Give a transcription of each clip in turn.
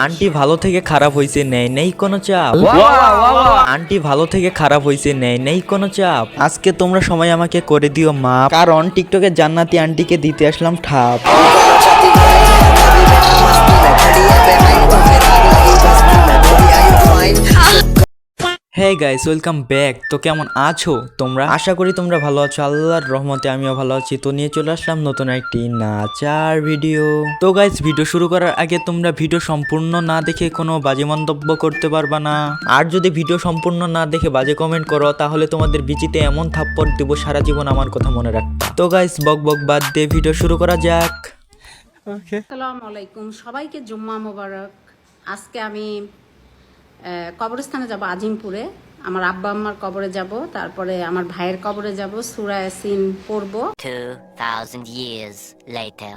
Aunty ভালো থেকে খারাপ হইছে, নেই নেই কোনো চাপ। আন্টি ভালো থেকে খারাপ হইছে, নেই নেই কোনো চাপ। আজকে তোমরা সময় আমাকে করে দিও মাপ, কারণ টিকটকে জান্নাতি আন্টিকে দিতে আসলাম ঠাপ। Hey guys, welcome back. তো কেমন আছো তোমরা? আশা করি তোমরা ভালো আছো, আল্লাহর রহমতে আমিও ভালো আছি। তো নিয়ে চলে আসলাম নতুন একটি নাচার ভিডিও। তো গাইস, ভিডিও শুরু করার আগে তোমরা ভিডিও সম্পূর্ণ না দেখে কোনো বাজে মন্তব্য করতে পারবা না। আর যদি ভিডিও সম্পূর্ণ না দেখে বাজে কমেন্ট করো, তাহলে তোমাদের বিচিতে এমন থাপ্পড় দেবো সারা জীবন আমার কথা মনে রাখবা। তো গাইস, বক বক বাদ দিয়ে ভিডিও শুরু করা যাক। আসসালামু আলাইকুম, সবাইকে জুম্মা মোবারক। আজকে আমি কবরস্থানে যাব, আজিমপুরে। আমার আব্বা আম্মার কবরে যাব, তারপরে আমার ভাইয়ের কবরে যাব, সূরা ইয়াসিন পড়ব। 2000 years later.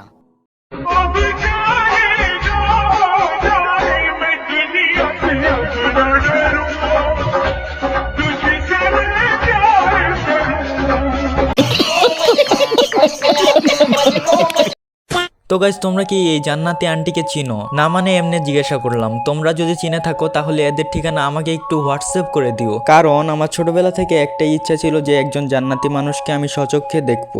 তো গাইস, তোমরা কি এই জান্নাতি আন্টিকে চিনো? না মানে এমনি জিজ্ঞাসা করলাম। তোমরা যদি চিনে থাকো তাহলে এদের ঠিকানা আমাকে একটু হোয়াটসঅ্যাপ করে দিও, কারণ আমার ছোটবেলা থেকে একটাই ইচ্ছা ছিল যে একজন জান্নাতি মানুষকে আমি স্বচক্ষে দেখবো।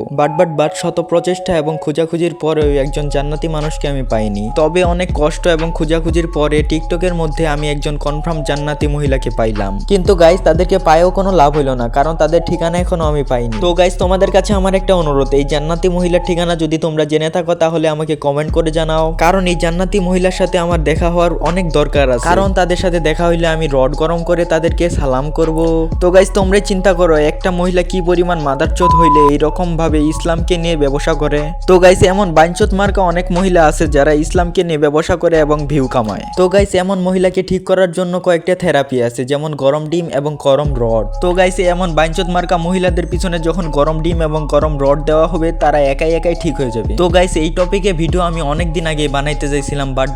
বাট শত প্রচেষ্টা এবং খোঁজাখুঁজির পরেও একজন জান্নাতি মানুষকে আমি পাইনি। তবে অনেক কষ্ট এবং খোঁজাখুঁজির পরে টিকটকের মধ্যে আমি একজন কনফার্ম জান্নাতি মহিলাকে পাইলাম। কিন্তু গাইস, তাদেরকে পায়েও কোনো লাভ হইলো না, কারণ তাদের ঠিকানা এখনো আমি পাইনি। তো গাইস, তোমাদের কাছে আমার একটা অনুরোধ, এই জান্নাতি মহিলার ঠিকানা যদি তোমরা জেনে থাকো তাহলে আমাকে কমেন্ট করে জানাও, কারণ এই জান্নাতি মহিলার সাথে আমার দেখা হওয়ার অনেক দরকার আছে। কারণ তাদের সাথে দেখা হইলে আমি রড গরম করে তাদেরকে সালাম করব। তো গাইস, তোমরাই চিন্তা করো একটা মহিলা কি পরিমাণ মাদারচোদ হইলে এইরকম ভাবে ইসলামকে নিয়ে ব্যবসা করে। তো গাইস, এমন বাইনচোদ মার্কা অনেক মহিলা আছে যারা ইসলামকে নিয়ে ব্যবসা করে এবং ভিউ কামায়। তো গাইস, এমন মহিলাকে ঠিক করার জন্য কয়েকটা থেরাপি আছে, যেমন গরম ডিম এবং গরম রড। তো গাইস, এমন বাইনচোদ মার্কা মহিলাদের পিছনে যখন গরম ডিম এবং গরম রড দেওয়া হবে, তারা একাই একাই ঠিক হয়ে যাবে। তো গাইস, এই টপিকে ভিডিও আমি অনেক দিন আগে বানাইতে চাইছিলাম, বাট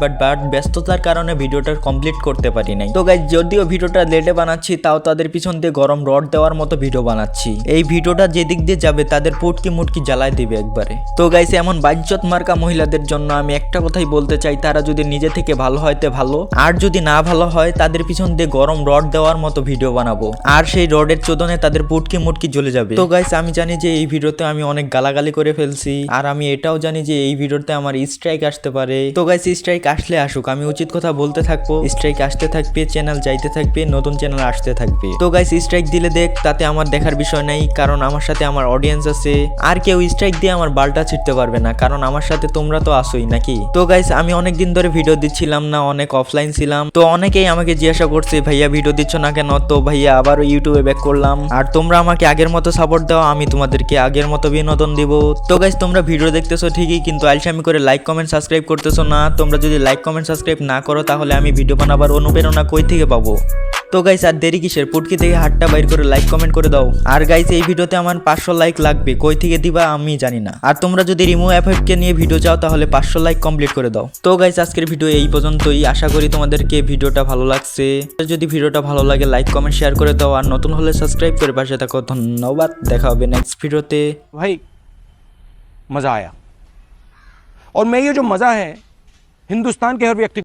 ব্যস্ততার কারণে ভিডিওটা কমপ্লিট করতে পারি নাই। তো গাইস, যদিও ভিডিওটা লেটে বানাচ্ছি, তাও তাদের পিছন দিয়ে গরম রড দেওয়ার মতো ভিডিও বানাচ্ছি। এই ভিডিওটা যেদিক দিয়ে যাবে তাদের পুটকি মুটকি জ্বালায় দিবে একবারে। তো গাইস, এমন বাইজ্জত মার্কা মহিলাদের জন্য আমি একটা কথাই বলতে চাই, তারা যদি নিজে থেকে ভালো হয়তো ভালো, আর যদি না ভালো হয় তাদের পিছন দিয়ে গরম রড দেওয়ার মতো ভিডিও বানাবো, আর সেই রডের চোদনে তাদের পুটকি মুটকি জ্বলে যাবে। তো গাইস, আমি জানি যে এই ভিডিওতে আমি অনেক গালাগালি করে ফেলছি, আর আমি এটাও জানি যে এই ভিডিওতে আমার স্ট্রাইক আসতে পারে। তো গাইস, স্ট্রাইক আসলে আসুক, আমি উচিত কথা বলতে থাকবো, স্ট্রাইক আসতে থাকবে, চ্যানেল যাইতে থাকবে, নতুন চ্যানেল আসতে থাকবে। তো গাইস, স্ট্রাইক দিলে দেখ, তাতে আমার দেখার বিষয় নাই, কারণ আমার সাথে আমার অডিয়েন্স আছে। আর কেউ স্ট্রাইক দিয়ে আমার বালটা ছিটতে পারবে না, কারণ আমার সাথে তোমরা তো আসোই নাকি। তো গাইস, আমি অনেক দিন ধরে ভিডিও দিচ্ছিলাম না, অনেক অফলাইন ছিলাম। তো অনেকেই আমাকে জিজ্ঞাসা করছে, ভাইয়া ভিডিও দিচ্ছ না কেন? তো ভাইয়া আবারও ইউটিউবে ব্যাক করলাম, আর তোমরা আমাকে আগের মতো সাপোর্ট দাও, আমি তোমাদেরকে আগের মতো বিনোদন দিব। তো গাইস, তোমরা ভিডিও দেখতেছো ঠিকই, কিন্তু আলসামি করে লাইক কমেন্ট সাবস্ক্রাইব করতেছো না। তোমরা যদি লাইক কমেন্ট সাবস্ক্রাইব না করো, তাহলে আমি ভিডিও বানাবার অনুপ্রেরণা কই থেকে পাবো? তো গাইস, আর দেরি কিসের, পুটকি থেকে হাতটা বাইর করে লাইক কমেন্ট করে দাও। আর গাইস, এই ভিডিওতে আমার 500 লাইক লাগবে, কই থেকে দিবা আমি জানি না। আর তোমরা যদি রিমুভ এফেক্টকে নিয়ে ভিডিও চাও, তাহলে 500 লাইক কমপ্লিট করে দাও। তো গাইস, আজকের ভিডিও এই পর্যন্তই। আশা করি তোমাদেরকে ভিডিওটা ভালো লাগছে। যদি ভিডিওটা ভালো লাগে লাইক কমেন্ট শেয়ার করে দাও, আর নতুন হলে সাবস্ক্রাইব করে পাশে থাকো। ধন্যবাদ, দেখা হবে নেক্সট ভিডিওতে। भाई मज़ा आया, और मैं ये जो मज़ा है हिंदुस्तान के हर व्यक्ति